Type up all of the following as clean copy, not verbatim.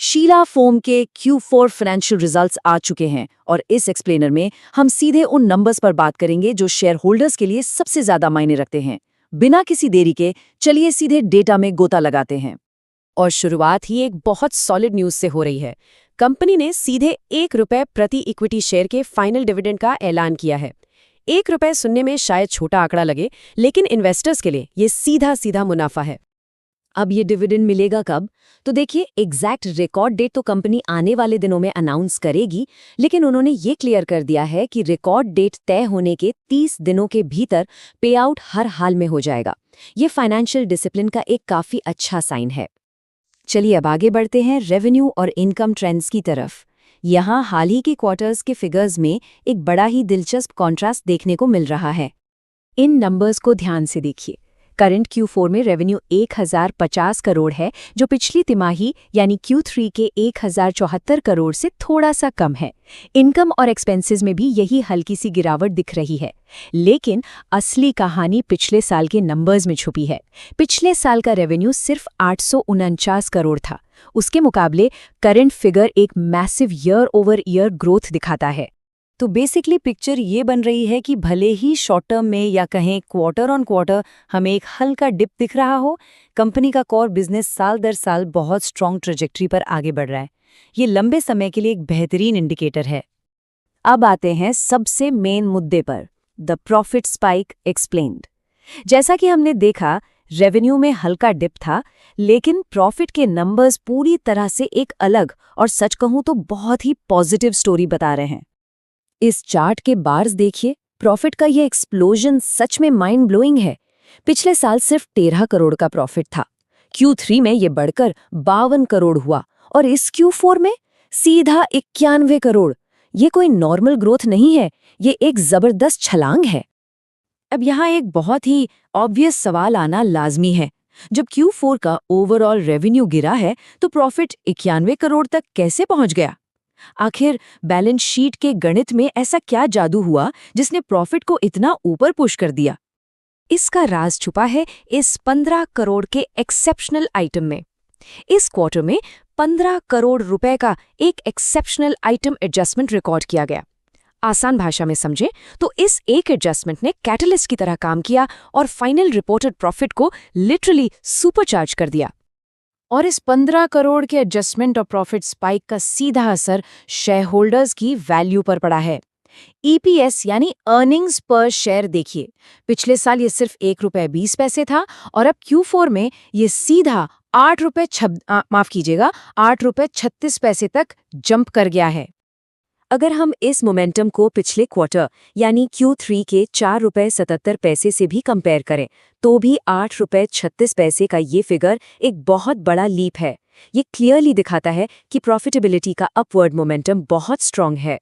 Sheila foam के Q4 financial results आ चुके हैं और इस एक्सप्लेनर में हम सीधे उन नंबर्स पर बात करेंगे जो शेयर होल्डर्स के लिए सबसे ज्यादा मायने रखते हैं। बिना किसी देरी के चलिए सीधे डेटा में गोता लगाते हैं। और शुरुआत ही एक बहुत सॉलिड न्यूज से हो रही है। कंपनी ने सीधे ₹1 प्रति इक्विटी शेयर के फाइनल डिविडेंड का ऐलान किया है। ₹1 सुनने में शायद छोटा आंकड़ा लगे, लेकिन इन्वेस्टर्स के लिए ये सीधा सीधा मुनाफा है। अब ये डिविडेंड मिलेगा कब? तो देखिए, एग्जैक्ट रिकॉर्ड डेट तो कंपनी आने वाले दिनों में अनाउंस करेगी, लेकिन उन्होंने ये क्लियर कर दिया है कि रिकॉर्ड डेट तय होने के 30 दिनों के भीतर पे आउट हर हाल में हो जाएगा। ये फाइनेंशियल डिसिप्लिन का एक काफी अच्छा साइन है। चलिए अब आगे बढ़ते हैं रेवेन्यू और इनकम ट्रेंड्स की तरफ। यहाँ हाल ही के क्वार्टर्स के फिगर्स में एक बड़ा ही दिलचस्प कॉन्ट्रास्ट देखने को मिल रहा है। इन नंबर्स को ध्यान से देखिए। करंट Q4 में रेवेन्यू 1050 करोड़ है, जो पिछली तिमाही यानी Q3 के 1074 करोड़ से थोड़ा सा कम है। इनकम और एक्सपेंसेस में भी यही हल्की सी गिरावट दिख रही है, लेकिन असली कहानी पिछले साल के नंबर्स में छुपी है। पिछले साल का रेवेन्यू सिर्फ 849 करोड़ था। उसके मुकाबले करंट फिगर एक massive year over year growth दिखाता है। तो बेसिकली पिक्चर ये बन रही है कि भले ही शॉर्ट टर्म में या कहें क्वार्टर ऑन क्वार्टर हमें एक हल्का डिप दिख रहा हो, कंपनी का कोर बिजनेस साल दर साल बहुत स्ट्रॉन्ग ट्रेजेक्ट्री पर आगे बढ़ रहा है। ये लंबे समय के लिए एक बेहतरीन इंडिकेटर है। अब आते हैं सबसे मेन मुद्दे पर, द प्रॉफिट स्पाइक एक्सप्लेन्ड। जैसा कि हमने देखा, रेवेन्यू में हल्का डिप था, लेकिन प्रॉफिट के नंबर्स पूरी तरह से एक अलग और सच कहूं तो बहुत ही पॉजिटिव स्टोरी बता रहे हैं। इस चार्ट के बार्स देखिए, प्रॉफिट का ये एक्सप्लोजन सच में माइंड ब्लोइंग है। पिछले साल सिर्फ 13 करोड़ का प्रॉफिट था, Q3 में ये बढ़कर 52 करोड़ हुआ और इस Q4 में सीधा 91 करोड़। ये कोई नॉर्मल ग्रोथ नहीं है, ये एक जबरदस्त छलांग है। अब यहाँ एक बहुत ही ऑब्वियस सवाल आना लाजमी है। जब Q4 का ओवरऑल रेवेन्यू गिरा है, तो प्रॉफिट 91 करोड़ तक कैसे पहुंच गया? आखिर बैलेंस शीट के गणित में ऐसा क्या जादू हुआ जिसने प्रॉफिट को इतना ऊपर पुश कर दिया? इसका राज छुपा है इस 15 करोड़ के एक्सेप्शनल आइटम में। इस क्वार्टर में 15 करोड़ रुपए का एक एक्सेप्शनल आइटम एडजस्टमेंट रिकॉर्ड किया गया। आसान भाषा में समझे तो इस एक एडजस्टमेंट ने कैटलिस्ट की तरह काम किया और फाइनल रिपोर्टेड प्रॉफिट को लिटरली सुपरचार्ज कर दिया। और इस 15 करोड़ के एडजस्टमेंट और प्रॉफिट स्पाइक का सीधा असर शेयर होल्डर्स की वैल्यू पर पड़ा है। EPS यानी अर्निंग्स पर शेयर देखिए, पिछले साल ये सिर्फ ₹1.20 था और अब Q4 में ये सीधा ₹8.36 तक जंप कर गया है। अगर हम इस मोमेंटम को पिछले क्वार्टर यानी Q3 के ₹4.77 से भी कंपेयर करें, तो भी ₹8.36 का ये फिगर एक बहुत बड़ा लीप है। ये क्लियरली दिखाता है कि प्रॉफिटेबिलिटी का अपवर्ड मोमेंटम बहुत स्ट्रॉन्ग है।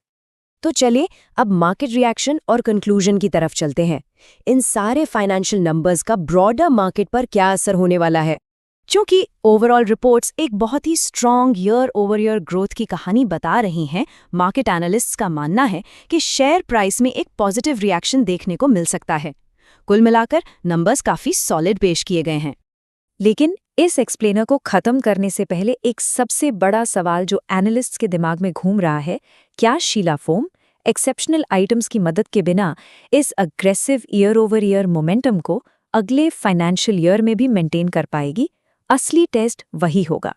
तो चलिए अब मार्केट रिएक्शन और कंक्लूजन की तरफ चलते हैं। इन सारे फाइनेंशियल नंबर्स का ब्रॉडर मार्केट पर क्या असर होने वाला है? क्योंकि ओवरऑल रिपोर्ट्स एक बहुत ही strong year over year growth की कहानी बता रही हैं, मार्केट एनालिस्ट्स का मानना है कि शेयर प्राइस में एक पॉजिटिव रिएक्शन देखने को मिल सकता है। कुल मिलाकर नंबर्स काफी सॉलिड पेश किए गए हैं। लेकिन इस एक्सप्लेनर को खत्म करने से पहले एक सबसे बड़ा सवाल जो एनालिस्ट्स के दिमाग में घूम रहा है, क्या शीला फोम एक्सेप्शनल आइटम्स की मदद के बिना इस aggressive year over year momentum को अगले फाइनेंशियल ईयर में भी मेंटेन कर पाएगी? असली टेस्ट वही होगा।